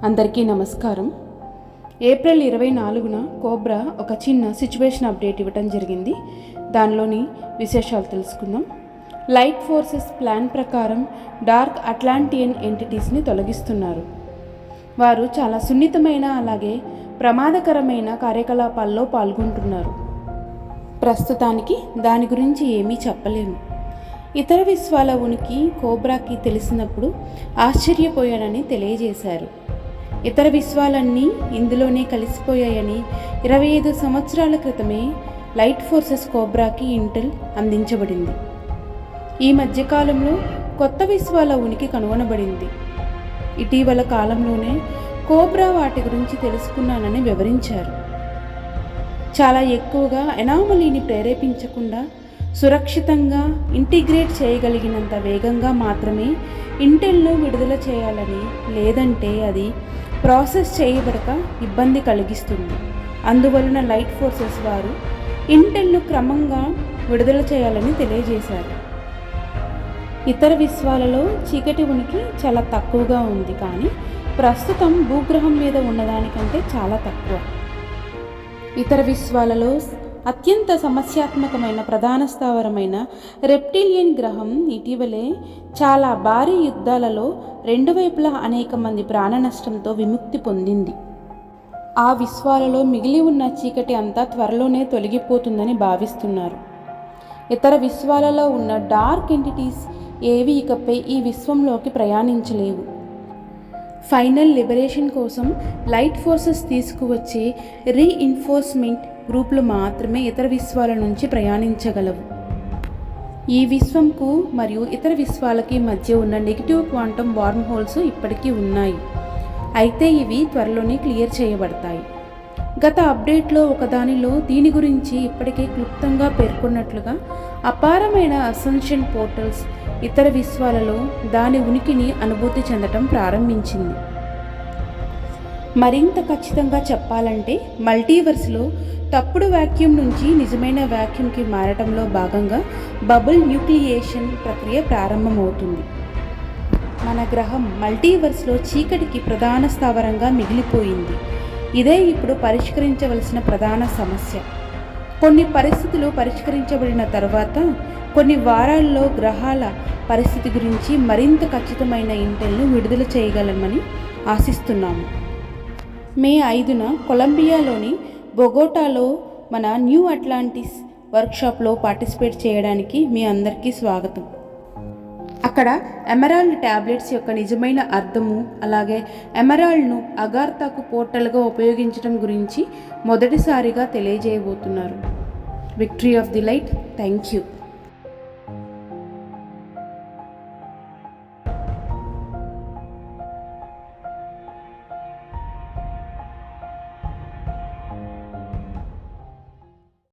అందరికీ నమస్కారం. April 24న cobra ఒక చిన్న సిచ్యువేషన్ అప్డేట్ ఇవ్వటం జరిగింది. దానిలోని విశేషాలు తెలుసుకుందాం. లైట్ ఫోర్సెస్ ప్లాన్ ప్రకారం డార్క్ అట్లాంటియన్ ఎంటిటీస్ని తొలగిస్తున్నారు. వారు చాలా సున్నితమైన అలాగే ప్రమాదకరమైన కార్యకలాపాల్లో పాల్గొంటున్నారు. ప్రస్తుతానికి దాని గురించి ఏమీ చెప్పలేము. ఇతర విశ్వాల ఉనికి కోబ్రాకి తెలిసినప్పుడు ఆశ్చర్యపోయానని తెలియజేశారు. ఇతర విశ్వాలన్నీ ఇందులోనే కలిసిపోయాయని 25 సంవత్సరాల క్రితమే లైట్ ఫోర్సెస్ కోబ్రాకి ఇంటెల్ అందించబడింది. ఈ మధ్యకాలంలో కొత్త విశ్వాల ఉనికి కనుగొనబడింది. ఇటీవల కాలంలోనే కోబ్రా వాటి గురించి తెలుసుకున్నానని వివరించారు. చాలా ఎక్కువగా ఎనామలీని ప్రేరేపించకుండా సురక్షితంగా ఇంటిగ్రేట్ చేయగలిగినంత వేగంగా మాత్రమే ఇంటెల్ను విడుదల చేయాలని, లేదంటే అది ప్రాసెస్ చేయబడక ఇబ్బంది కలిగిస్తుంది. అందువలన లైట్ ఫోర్సెస్ వారు ఇంటెల్ను క్రమంగా విడుదల చేయాలని తెలియజేశారు. ఇతర విశ్వాలలో చీకటి ఉనికి చాలా తక్కువగా ఉంది, కానీ ప్రస్తుతం భూగ్రహం మీద ఉన్నదానికంటే చాలా తక్కువ. ఇతర విశ్వాలలో అత్యంత సమస్యాత్మకమైన ప్రధాన స్థావరమైన రెప్టిలియన్ గ్రహం ఇటీవలే చాలా భారీ యుద్ధాలలో రెండు వైపులా అనేక మంది ప్రాణ నష్టంతో విముక్తి పొందింది. ఆ విశ్వాలలో మిగిలి ఉన్న చీకటి అంతా త్వరలోనే తొలగిపోతుందని భావిస్తున్నారు. ఇతర విశ్వాలలో ఉన్న డార్క్ ఎంటిటీస్ ఏవి ఇకపై ఈ విశ్వంలోకి ప్రయాణించలేవు. ఫైనల్ లిబరేషన్ కోసం లైట్ ఫోర్సెస్ తీసుకువచ్చే రీఇన్ఫోర్స్మెంట్ గ్రూపులు మాత్రమే ఇతర విశ్వాల నుంచి ప్రయాణించగలవు. ఈ విశ్వంకు మరియు ఇతర విశ్వాలకి మధ్య ఉన్న నెగిటివ్ క్వాంటమ్ వార్మ్ హోల్స్ ఇప్పటికీ ఉన్నాయి, అయితే ఇవి త్వరలోనే క్లియర్ చేయబడతాయి. గత అప్డేట్లో ఒకదానిలో దీని గురించి ఇప్పటికే క్లుప్తంగా పేర్కొన్నట్లుగా అపారమైన అసెన్షన్ పోర్టల్స్ ఇతర విశ్వాలలో దాని ఉనికిని అనుభూతి చెందటం ప్రారంభించింది. మరింత ఖచ్చితంగా చెప్పాలంటే మల్టీవర్స్లో తప్పుడు వాక్యూమ్ నుంచి నిజమైన వాక్యూమ్కి మారటంలో భాగంగా బబుల్ న్యూక్లియేషన్ ప్రక్రియ ప్రారంభమవుతుంది. మన గ్రహం మల్టీవర్స్లో చీకటికి ప్రధాన స్థావరంగా మిగిలిపోయింది. ఇదే ఇప్పుడు పరిష్కరించవలసిన ప్రధాన సమస్య. కొన్ని పరిస్థితులు పరిష్కరించబడిన తర్వాత కొన్ని వారాల్లో గ్రహాల పరిస్థితి గురించి మరింత ఖచ్చితమైన ఇంటెల్ను విడుదల చేయగలమని ఆశిస్తున్నాము. మే 5న కొలంబియాలోని బొగోటాలో మన న్యూ అట్లాంటిస్ వర్క్షాప్లో పార్టిసిపేట్ చేయడానికి మీ అందరికీ స్వాగతం. అక్కడ ఎమరాల్డ్ ట్యాబ్లెట్స్ యొక్క నిజమైన అర్థము, అలాగే ఎమరాల్డ్ను అగార్థాకు పోర్టల్గా ఉపయోగించడం గురించి మొదటిసారిగా తెలియజేయబోతున్నారు. Victory of the light. Thank you.